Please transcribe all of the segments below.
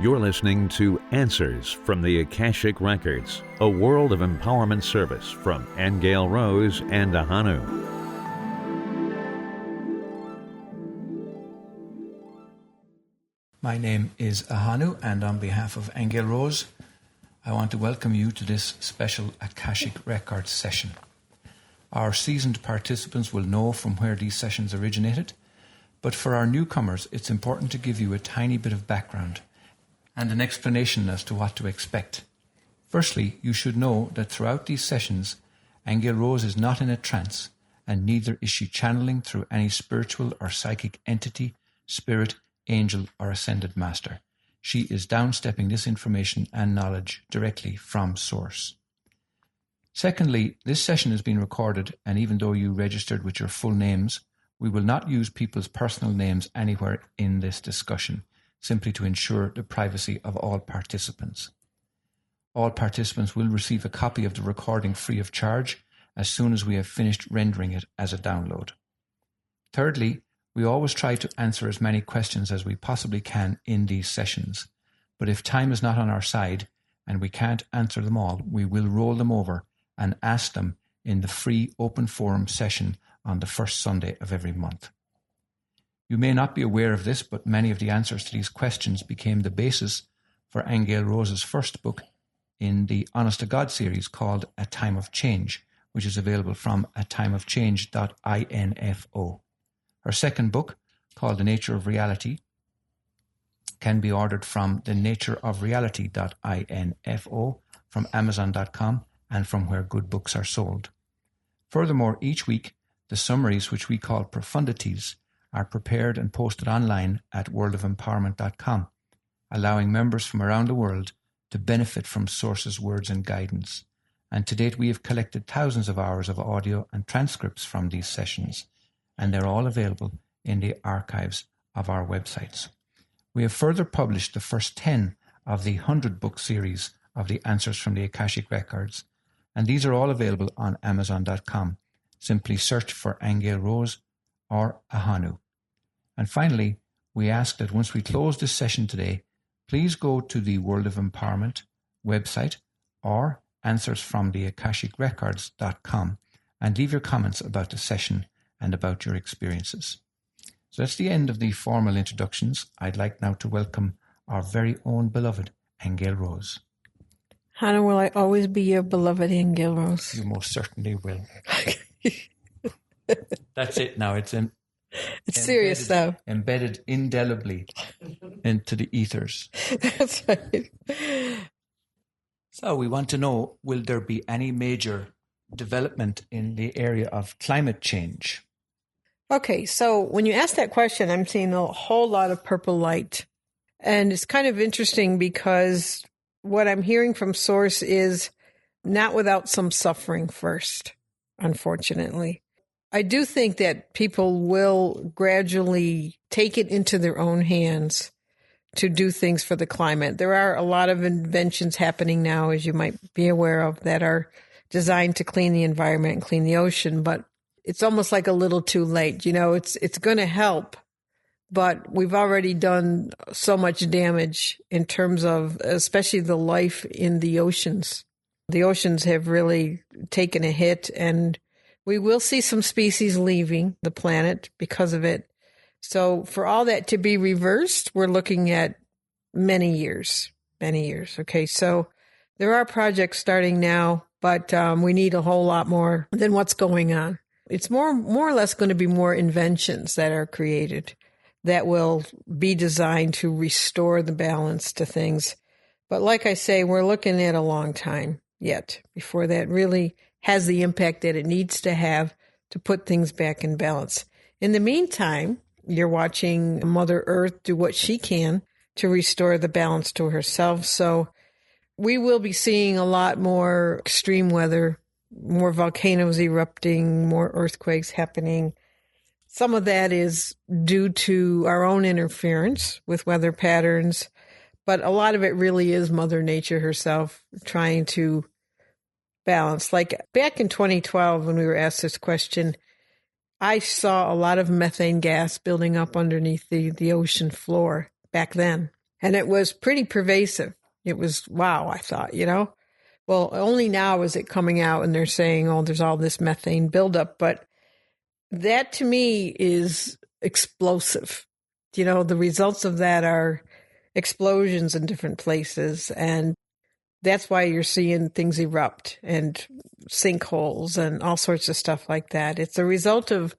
You're listening to Answers from the Akashic Records, a world of empowerment service from Aingeal Rose Ahonu. My name is Ahonu, and on behalf of Aingeal Rose, I want to welcome you to this special Akashic Records session. Our seasoned participants will know from where these sessions originated, but for our newcomers, it's important to give you a tiny bit of background and an explanation as to what to expect. Firstly, you should know that throughout these sessions, Aingeal Rose is not in a trance, and neither is she channeling through any spiritual or psychic entity, spirit, angel, or ascended master. She is downstepping this information and knowledge directly from Source. Secondly, this session has been recorded, and even though you registered with your full names, we will not use people's personal names anywhere in this discussion, simply to ensure the privacy of all participants. All participants will receive a copy of the recording free of charge as soon as we have finished rendering it as a download. Thirdly, we always try to answer as many questions as we possibly can in these sessions, but if time is not on our side and we can't answer them all, we will roll them over and ask them in the free open forum session on the first Sunday of every month. You may not be aware of this, but many of the answers to these questions became the basis for Aingeal Rose's first book in the Honest to God series called A Time of Change, which is available from atimeofchange.info. Her second book, called The Nature of Reality, can be ordered from thenatureofreality.info, from amazon.com, and from where good books are sold. Furthermore, each week, the summaries, which we call profundities, are prepared and posted online at worldofempowerment.com, allowing members from around the world to benefit from Source's words and guidance. And to date, we have collected thousands of hours of audio and transcripts from these sessions, and they're all available in the archives of our websites. We have further published the first 10 of the 100-book series of the Answers from the Akashic Records, and these are all available on amazon.com. Simply search for Aingeal Rose or Ahonu. And finally, we ask that once we close this session today, please go to the World of Empowerment website or answersfromtheakashicrecords.com and leave your comments about the session and about your experiences. So that's the end of the formal introductions. I'd like now to welcome our very own beloved Aingeal Rose. Hannah, will I always be your beloved Aingeal Rose? You most certainly will. That's it now. It's serious though. Embedded indelibly into the ethers. That's right. So we want to know, will there be any major development in the area of climate change? Okay, so when you ask that question, I'm seeing a whole lot of purple light. And it's kind of interesting because what I'm hearing from Source is not without some suffering first, unfortunately. I do think that people will gradually take it into their own hands to do things for the climate. There are a lot of inventions happening now, as you might be aware of, that are designed to clean the environment and clean the ocean, but it's almost like a little too late. You know, it's going to help, but we've already done so much damage in terms of especially the life in the oceans. The oceans have really taken a hit, and we will see some species leaving the planet because of it. So for all that to be reversed, we're looking at many years. Okay, so there are projects starting now, but we need a whole lot more than what's going on. It's more or less going to be more inventions that are created that will be designed to restore the balance to things. But like I say, we're looking at a long time yet before that really has the impact that it needs to have to put things back in balance. In the meantime, you're watching Mother Earth do what she can to restore the balance to herself. So we will be seeing a lot more extreme weather, more volcanoes erupting, more earthquakes happening. Some of that is due to our own interference with weather patterns, but a lot of it really is Mother Nature herself trying to balance. Like back in 2012, when we were asked this question, I saw a lot of methane gas building up underneath the ocean floor back then. And it was pretty pervasive. It was, wow, I thought, Well, only now is it coming out and they're saying, oh, there's all this methane buildup. But that to me is explosive. The results of that are explosions in different places. And that's why you're seeing things erupt and sinkholes and all sorts of stuff like that. It's a result of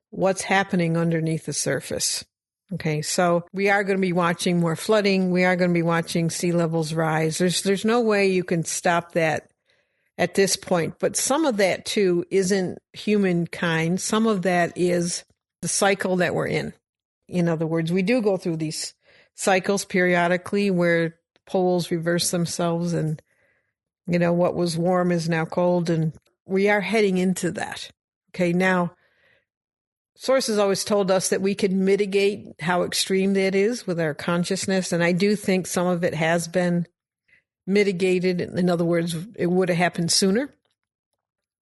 what's happening underneath the surface. Okay, so we are going to be watching more flooding. We are going to be watching sea levels rise. There's no way you can stop that at this point. But some of that, too, isn't humankind. Some of that is the cycle that we're in. In other words, we do go through these cycles periodically where poles reverse themselves and, what was warm is now cold. And we are heading into that. Okay, now, sources always told us that we could mitigate how extreme that is with our consciousness. And I do think some of it has been mitigated. In other words, it would have happened sooner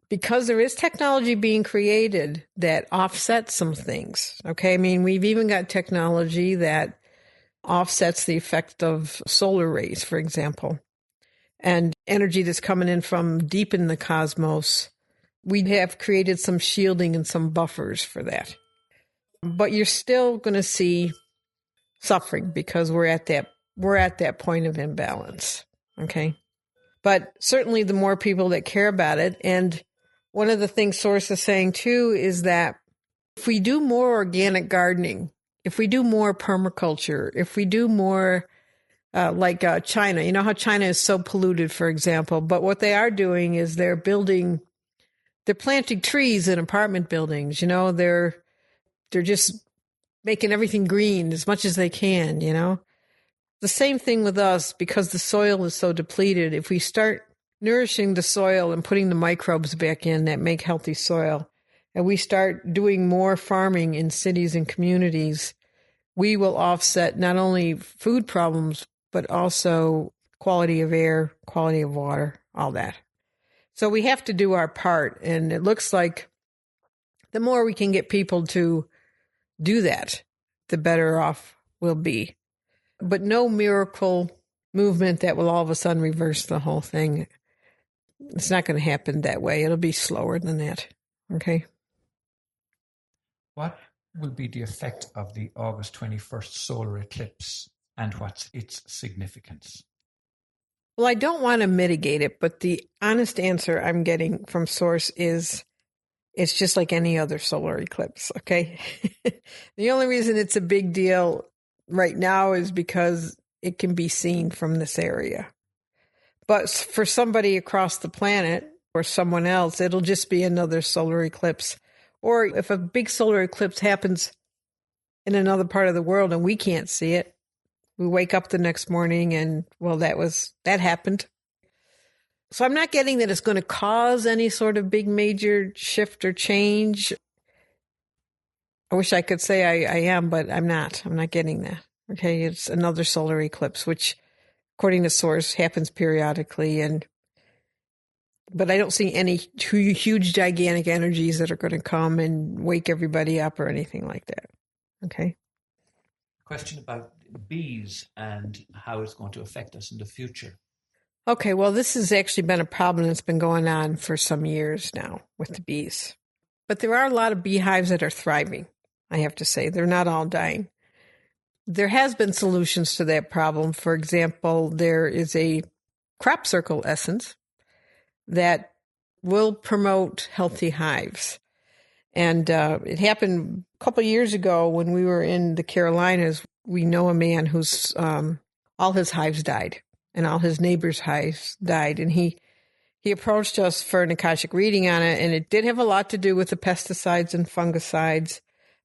because there is technology being created that offsets some things. Okay. I mean, we've even got technology that offsets the effect of solar rays, for example, and energy that's coming in from deep in the cosmos. We have created some shielding and some buffers for that. But you're still going to see suffering because we're at that point of imbalance. Okay. But certainly the more people that care about it. And one of the things Source is saying too is that if we do more organic gardening, if we do more permaculture, if we do more like China, you know how China is so polluted, for example, but what they are doing is they're planting trees in apartment buildings, they're just making everything green as much as they can, The same thing with us, because the soil is so depleted. If we start nourishing the soil and putting the microbes back in that make healthy soil, and we start doing more farming in cities and communities, we will offset not only food problems, but also quality of air, quality of water, all that. So we have to do our part. And it looks like the more we can get people to do that, the better off we'll be. But no miracle movement that will all of a sudden reverse the whole thing. It's not going to happen that way. It'll be slower than that. Okay. What will be the effect of the August 21st solar eclipse and what's its significance? Well, I don't want to mitigate it, but the honest answer I'm getting from Source is it's just like any other solar eclipse, okay? The only reason it's a big deal right now is because it can be seen from this area. But for somebody across the planet or someone else, it'll just be another solar eclipse. Or if a big solar eclipse happens in another part of the world and we can't see it, we wake up the next morning and, well, that happened. So I'm not getting that it's going to cause any sort of big major shift or change. I wish I could say I am, but I'm not. I'm not getting that. Okay, it's another solar eclipse, which, according to Source, happens periodically. But I don't see any huge, gigantic energies that are going to come and wake everybody up or anything like that. Okay. Question about bees and how it's going to affect us in the future. Okay, well, this has actually been a problem that's been going on for some years now with the bees. But there are a lot of beehives that are thriving, I have to say. They're not all dying. There has been solutions to that problem. For example, there is a crop circle essence that will promote healthy hives. And it happened a couple of years ago when we were in the Carolinas. We know a man whose all his hives died and all his neighbors' hives died. And he approached us for an Akashic reading on it. And it did have a lot to do with the pesticides and fungicides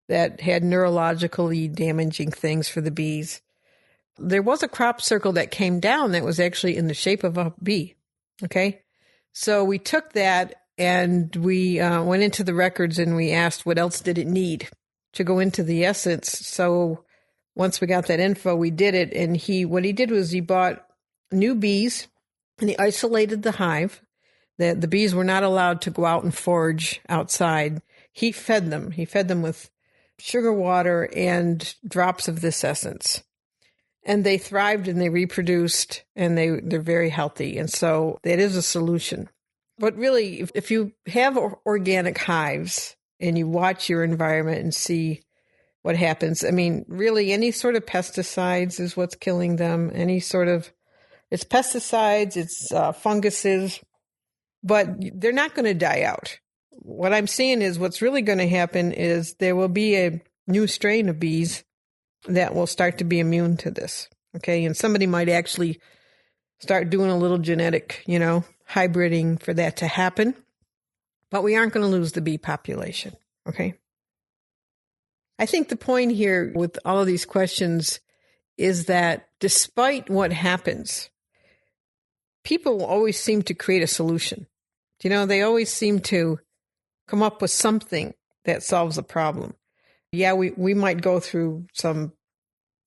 that had neurologically damaging things for the bees. There was a crop circle that came down that was actually in the shape of a bee. Okay. So we took that and we went into the records and we asked what else did it need to go into the essence. So once we got that info, we did it. And what he did was he bought new bees and he isolated the hive. The bees were not allowed to go out and forage outside. He fed them. He fed them with sugar water and drops of this essence. and they thrived and they reproduced and they're very healthy. And so that is a solution. But really, if you have organic hives and you watch your environment and see what happens, I mean, really any sort of pesticides is what's killing them. It's pesticides, it's funguses, but they're not going to die out. What I'm seeing is what's really going to happen is there will be a new strain of bees that will start to be immune to this. Okay. And somebody might actually start doing a little genetic, hybriding for that to happen. But we aren't going to lose the bee population. Okay. I think the point here with all of these questions is that despite what happens, people always seem to create a solution. They always seem to come up with something that solves a problem. Yeah, we might go through some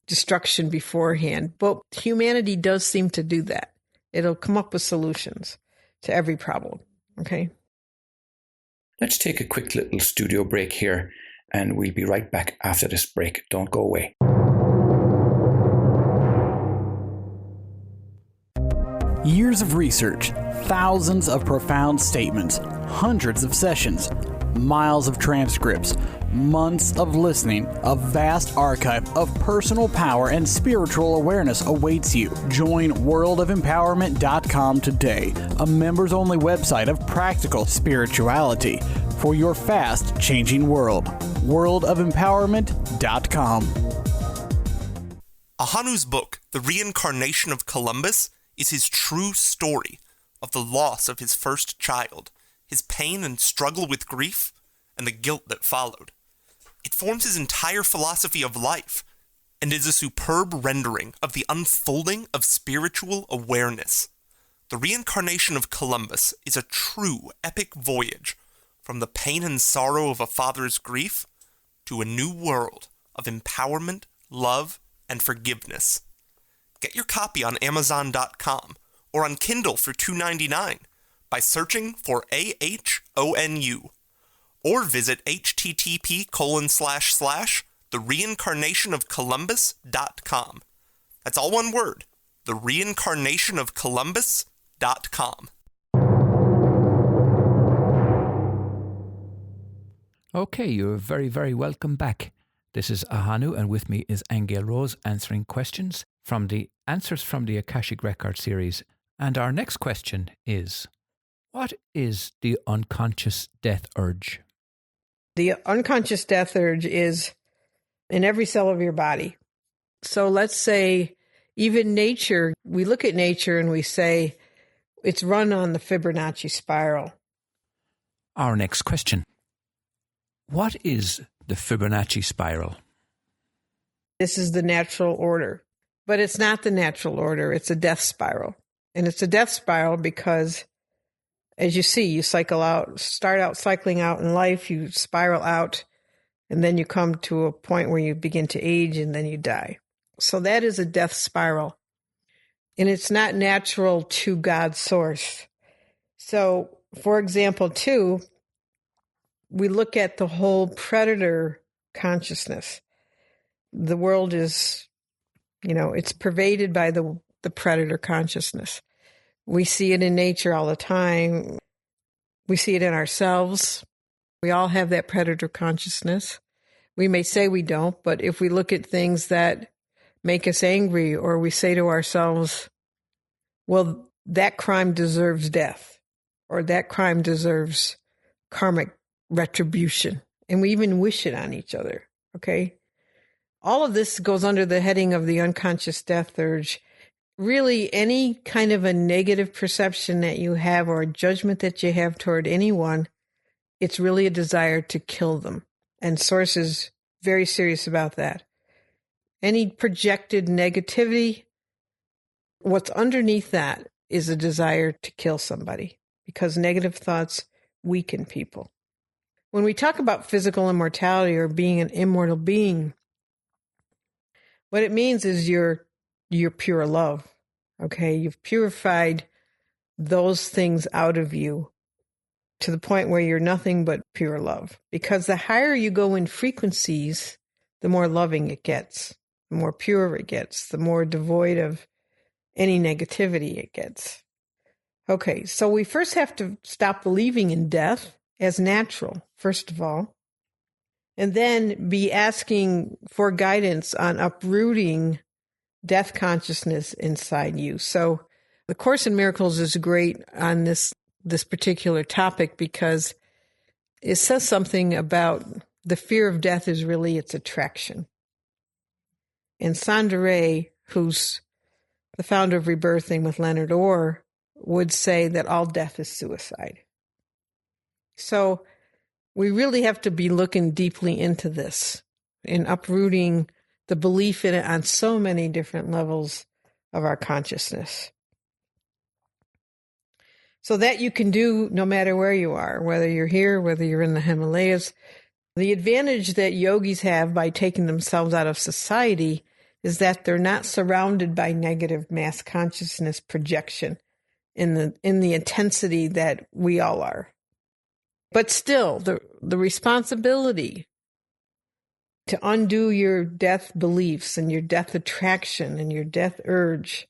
destruction beforehand, but humanity does seem to do that. It'll come up with solutions to every problem. Okay. Let's take a quick little studio break here, and we'll be right back after this break. Don't go away. Years of research, thousands of profound statements, hundreds of sessions, miles of transcripts, months of listening, a vast archive of personal power and spiritual awareness awaits you. Join worldofempowerment.com today, a members-only website of practical spirituality for your fast-changing world. worldofempowerment.com. Ahonu's book, The Reincarnation of Columbus, is his true story of the loss of his first child, his pain and struggle with grief, and the guilt that followed. It forms his entire philosophy of life, and is a superb rendering of the unfolding of spiritual awareness. The Reincarnation of Columbus is a true epic voyage from the pain and sorrow of a father's grief to a new world of empowerment, love, and forgiveness. Get your copy on Amazon.com or on Kindle for $2.99 by searching for AHONU, or visit http://thereincarnationofcolumbus.com. That's all one word, thereincarnationofcolumbus.com. Okay, you're very, very welcome back. This is Ahonu, and with me is Aingeal Rose answering questions from the Answers from the Akashic Records series. And our next question is, what is the unconscious death urge? The unconscious death urge is in every cell of your body. So let's say even nature, we look at nature and we say it's run on the Fibonacci Spiral. Our next question, what is the Fibonacci Spiral? This is the natural order, but it's not the natural order. It's a death spiral. And it's a death spiral because, as you see, you start out cycling out in life, you spiral out, and then you come to a point where you begin to age and then you die. So that is a death spiral. And it's not natural to God's source. So, for example, too, we look at the whole predator consciousness. The world is, it's pervaded by the predator consciousness. We see it in nature all the time. We see it in ourselves. We all have that predator consciousness. We may say we don't, but if we look at things that make us angry, or we say to ourselves, well, that crime deserves death, or that crime deserves karmic retribution, and we even wish it on each other, okay? All of this goes under the heading of the unconscious death urge. Really, any kind of a negative perception that you have or a judgment that you have toward anyone, it's really a desire to kill them. And Source is very serious about that. Any projected negativity, what's underneath that is a desire to kill somebody, because negative thoughts weaken people. When we talk about physical immortality or being an immortal being, what it means is you're pure love, okay? You've purified those things out of you to the point where you're nothing but pure love. Because the higher you go in frequencies, the more loving it gets. the more pure it gets, the more devoid of any negativity it gets. Okay, so we first have to stop believing in death as natural, first of all, and then be asking for guidance on uprooting death consciousness inside you. So the Course in Miracles is great on this particular topic because it says something about the fear of death is really its attraction. And Sandra Ray, who's the founder of Rebirthing with Leonard Orr, would say that all death is suicide. So we really have to be looking deeply into this and uprooting the belief in it on so many different levels of our consciousness. So that you can do no matter where you are, whether you're here, whether you're in the Himalayas. The advantage that yogis have by taking themselves out of society is that they're not surrounded by negative mass consciousness projection in the intensity that we all are. But still, the responsibility to undo your death beliefs and your death attraction and your death urge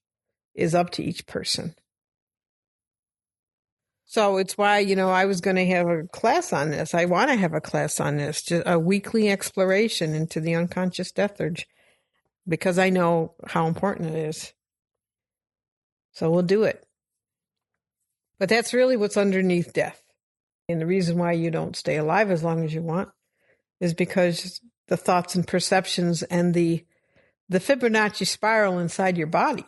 is up to each person. So it's why, I was going to have a class on this. I want to have a class on this, just a weekly exploration into the unconscious death urge, because I know how important it is. So we'll do it. But that's really what's underneath death. And the reason why you don't stay alive as long as you want is because the thoughts and perceptions and the Fibonacci spiral inside your body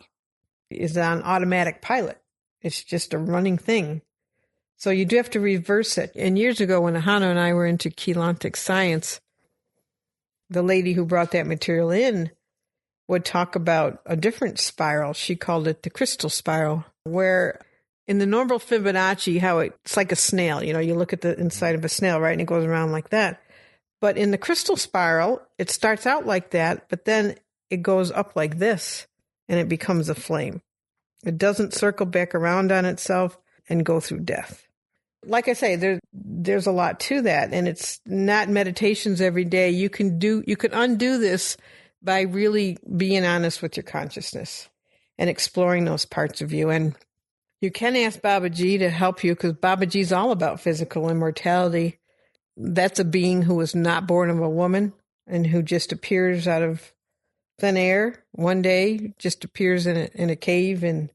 is on automatic pilot. It's just a running thing. So you do have to reverse it. And years ago, when Ahonu and I were into Keylontic science, the lady who brought that material in would talk about a different spiral. She called it the crystal spiral, where in the normal Fibonacci, how it's like a snail. You look at the inside of a snail, right? And it goes around like that. But in the crystal spiral, it starts out like that, but then it goes up like this, and it becomes a flame. It doesn't circle back around on itself and go through death. Like I say, there's a lot to that, and it's not meditations every day. You can undo this by really being honest with your consciousness and exploring those parts of you. And you can ask Babaji to help you, because Babaji's all about physical immortality. That's a being who was not born of a woman and who just appears out of thin air one day, just appears in a cave in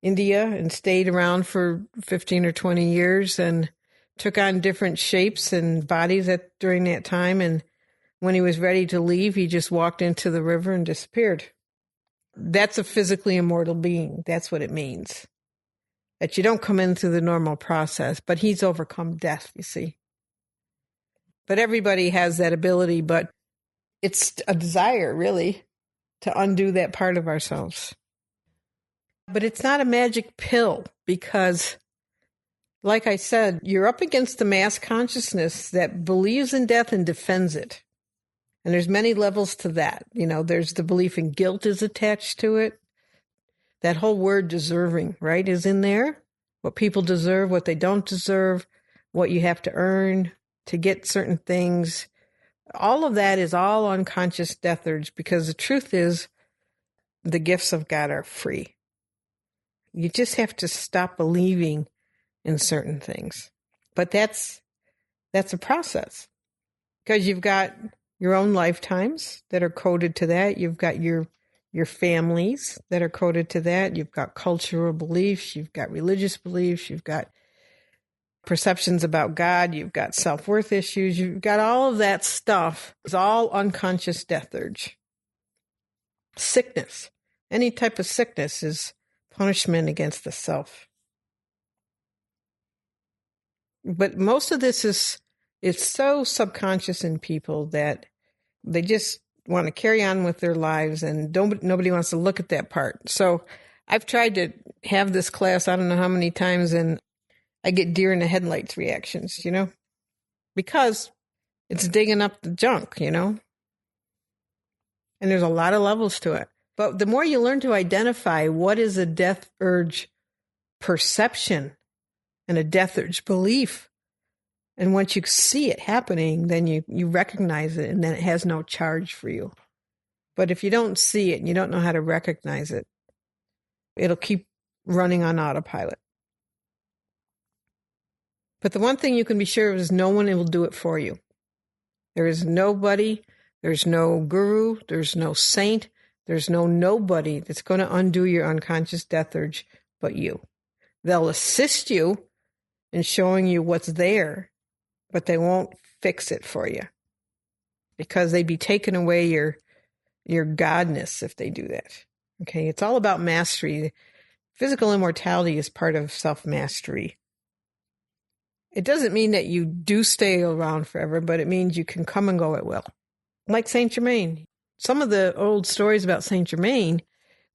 India and stayed around for 15 or 20 years and took on different shapes and bodies during that time. And when he was ready to leave, he just walked into the river and disappeared. That's a physically immortal being. That's what it means. That you don't come in through the normal process, but he's overcome death, you see. But everybody has that ability, but it's a desire, really, to undo that part of ourselves. But it's not a magic pill because, like I said, you're up against the mass consciousness that believes in death and defends it. And there's many levels to that. There's the belief in guilt is attached to it. That whole word deserving, right, is in there. What people deserve, what they don't deserve, what you have to earn to get certain things. All of that is all unconscious death urge, because the truth is the gifts of God are free. You just have to stop believing in certain things. But that's a process, because you've got your own lifetimes that are coded to that. You've got your families that are coded to that. You've got cultural beliefs. You've got religious beliefs. You've got perceptions about God. You've got self-worth issues. You've got all of that stuff. It's all unconscious death urge. Sickness. Any type of sickness is punishment against the self. But most of this it's so subconscious in people that they just want to carry on with their lives, and nobody wants to look at that part. So I've tried to have this class, I don't know how many times, and I get deer in the headlights reactions, because it's digging up the junk, and there's a lot of levels to it. But the more you learn to identify what is a death urge perception and a death urge belief, and once you see it happening, then you recognize it, and then it has no charge for you. But if you don't see it and you don't know how to recognize it, it'll keep running on autopilot. But the one thing you can be sure of is no one will do it for you. There is nobody, there's no guru, there's no saint, there's no nobody that's going to undo your unconscious death urge but you. They'll assist you in showing you what's there, but they won't fix it for you because they'd be taking away your godness if they do that. Okay, it's all about mastery. Physical immortality is part of self-mastery. It doesn't mean that you do stay around forever, but it means you can come and go at will. Like Saint Germain. Some of the old stories about Saint Germain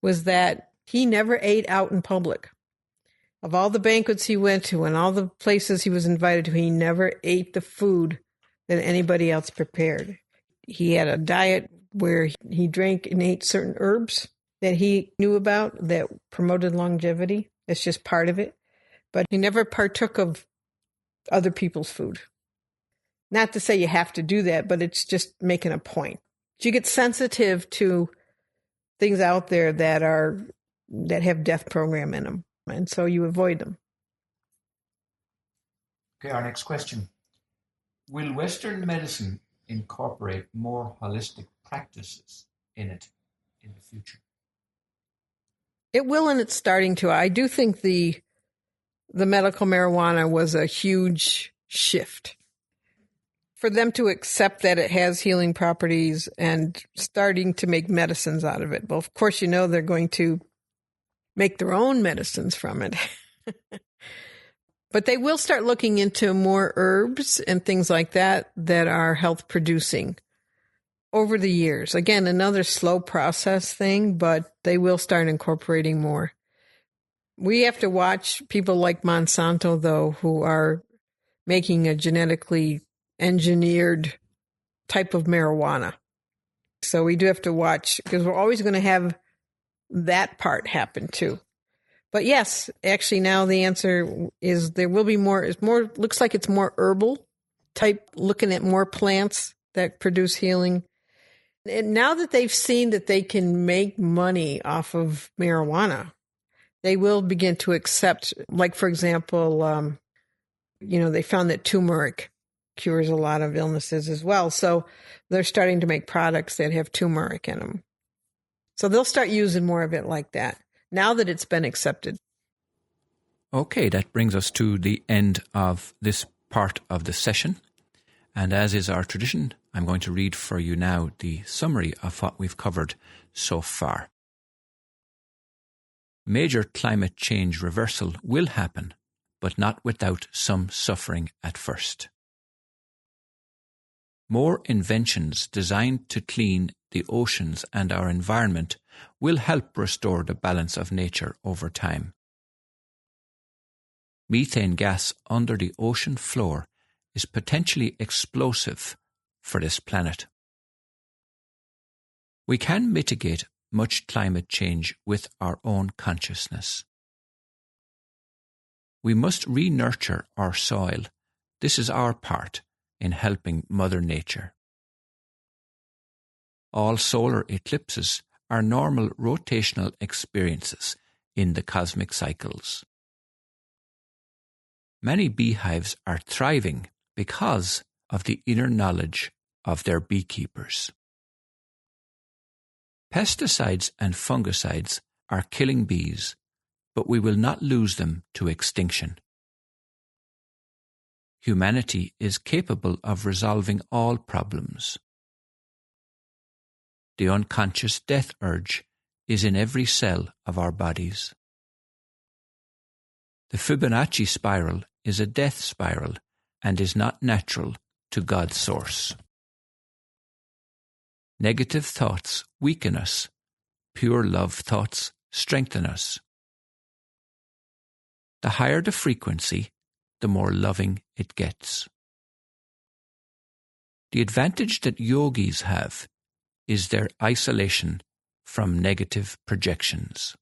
was that he never ate out in public. Of all the banquets he went to and all the places he was invited to, he never ate the food that anybody else prepared. He had a diet where he drank and ate certain herbs that he knew about that promoted longevity. It's just part of it. But he never partook of other people's food. Not to say you have to do that, but it's just making a point. You get sensitive to things out there that have death program in them, and so you avoid them. Okay, our next question. Will Western medicine incorporate more holistic practices in it in the future? It will, and it's starting to. I do think the medical marijuana was a huge shift. For them to accept that it has healing properties and starting to make medicines out of it. Well, of course, they're going to make their own medicines from it. But they will start looking into more herbs and things like that are health producing over the years. Again, another slow process thing, but they will start incorporating more. We have to watch people like Monsanto, though, who are making a genetically engineered type of marijuana. So we do have to watch because we're always going to have that part happen too. But yes, actually now the answer is there will be more. It's more, looks like it's more herbal type, looking at more plants that produce healing. And now that they've seen that they can make money off of marijuana, they will begin to accept, like, for example, they found that turmeric cures a lot of illnesses as well. So they're starting to make products that have turmeric in them. So they'll start using more of it like that now that it's been accepted. Okay, that brings us to the end of this part of the session. And as is our tradition, I'm going to read for you now the summary of what we've covered so far. Major climate change reversal will happen, but not without some suffering at first. More inventions designed to clean the oceans and our environment will help restore the balance of nature over time. Methane gas under the ocean floor is potentially explosive for this planet. We can mitigate much climate change with our own consciousness. We must re-nurture our soil. This is our part in helping Mother Nature. All solar eclipses are normal rotational experiences in the cosmic cycles. Many beehives are thriving because of the inner knowledge of their beekeepers. Pesticides and fungicides are killing bees, but we will not lose them to extinction. Humanity is capable of resolving all problems. The unconscious death urge is in every cell of our bodies. The Fibonacci spiral is a death spiral and is not natural to God's source. Negative thoughts weaken us. Pure love thoughts strengthen us. The higher the frequency, the more loving it gets. The advantage that yogis have is their isolation from negative projections.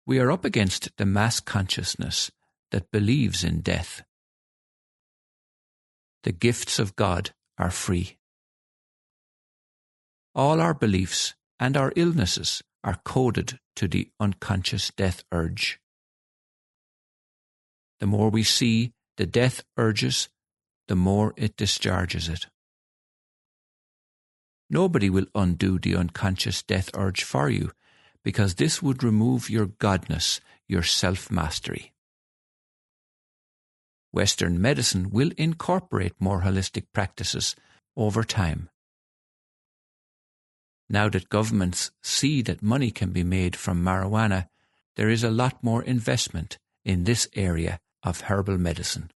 We are up against the mass consciousness that believes in death. The gifts of God are free. All our beliefs and our illnesses are coded to the unconscious death urge. The more we see the death urges, the more it discharges it. Nobody will undo the unconscious death urge for you, because this would remove your godness, your self-mastery. Western medicine will incorporate more holistic practices over time. Now that governments see that money can be made from marijuana, there is a lot more investment in this area of herbal medicine.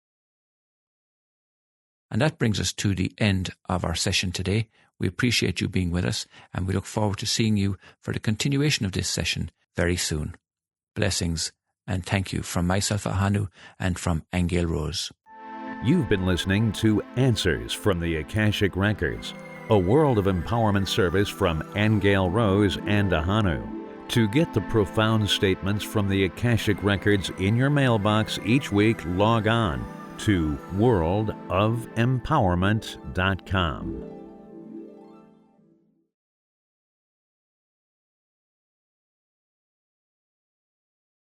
And that brings us to the end of our session today. We appreciate you being with us, and we look forward to seeing you for the continuation of this session very soon. Blessings, and thank you from myself, Ahonu, and from Aingeal Rose. You've been listening to Answers from the Akashic Records, a world of empowerment service from Aingeal Rose and Ahonu. To get the profound statements from the Akashic Records in your mailbox each week, log on to worldofempowerment.com.